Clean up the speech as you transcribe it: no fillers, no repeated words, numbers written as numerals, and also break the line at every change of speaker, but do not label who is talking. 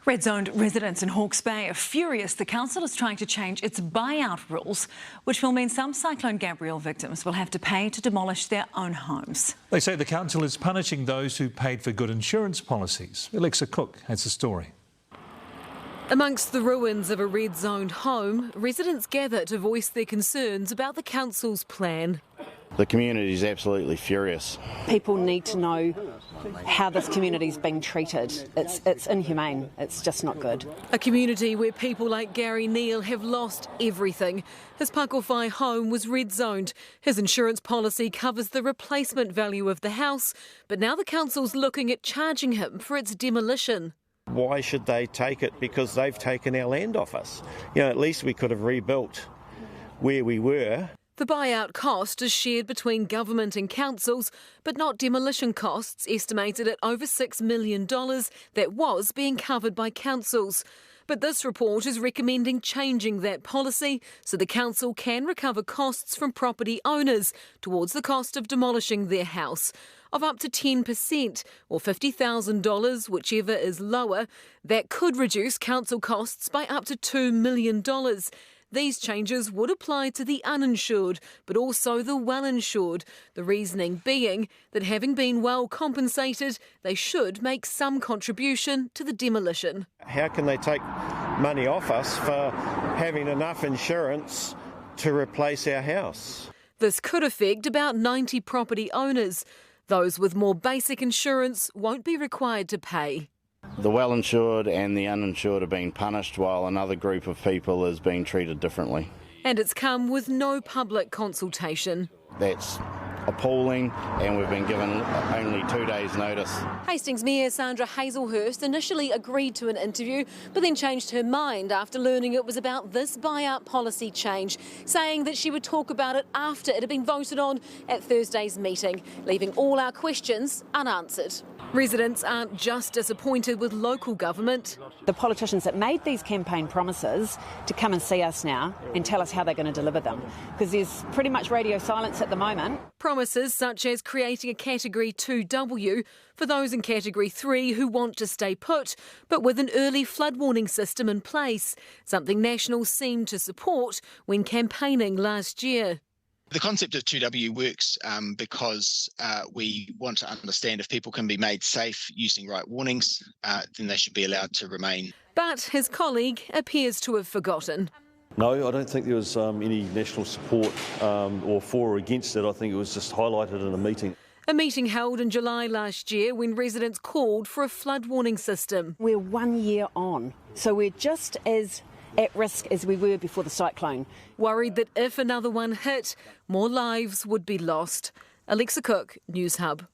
Red-zoned residents in Hawke's Bay are furious the council is trying to change its buyout rules, which will mean some Cyclone Gabrielle victims will have to pay to demolish their own homes.
They say the council is punishing those who paid for good insurance policies. Hawke has the story.
Amongst the ruins of a red-zoned home, residents gather to voice their concerns about the council's plan.
The community is absolutely furious.
People need to know how this community's being treated. It's inhumane. It's just not good.
A community where people like Gary Neal have lost everything. His Pakowhai home was red-zoned. His insurance policy covers the replacement value of the house, but now the council's looking at charging him for its demolition.
Why should they take it? Because they've taken our land off us. At least we could have rebuilt where we were.
The buyout cost is shared between government and councils, but not demolition costs estimated at over $6 million that was being covered by councils. But this report is recommending changing that policy so the council can recover costs from property owners towards the cost of demolishing their house of up to 10% or $50,000, whichever is lower. That could reduce council costs by up to $2 million. These changes would apply to the uninsured, but also the well-insured, the reasoning being that having been well compensated, they should make some contribution to the demolition.
How can they take money off us for having enough insurance to replace our house?
This could affect about 90 property owners. Those with more basic insurance won't be required to pay.
The well-insured and the uninsured are being punished while another group of people is being treated differently.
And it's come with no public consultation.
That's appalling, and we've been given only 2 days' notice.
Hastings Mayor Sandra Hazelhurst initially agreed to an interview, but then changed her mind after learning it was about this buyout policy change, saying that she would talk about it after it had been voted on at Thursday's meeting, leaving all our questions unanswered. Residents aren't just disappointed with local government.
The politicians that made these campaign promises to come and see us now and tell us how they're going to deliver them, because there's pretty much radio silence at the moment.
Promises such as creating a Category 2W for those in Category 3 who want to stay put, but with an early flood warning system in place, something National seemed to support when campaigning last year.
The concept of 2W works because we want to understand if people can be made safe using right warnings, then they should be allowed to remain.
But his colleague appears to have forgotten.
No, I don't think there was any national support or for or against it. I think it was just highlighted in a meeting.
A meeting held in July last year when residents called for a flood warning system.
We're 1 year on, so we're just as at risk as we were before the cyclone.
Worried that if another one hit, more lives would be lost. Hawke, News Hub.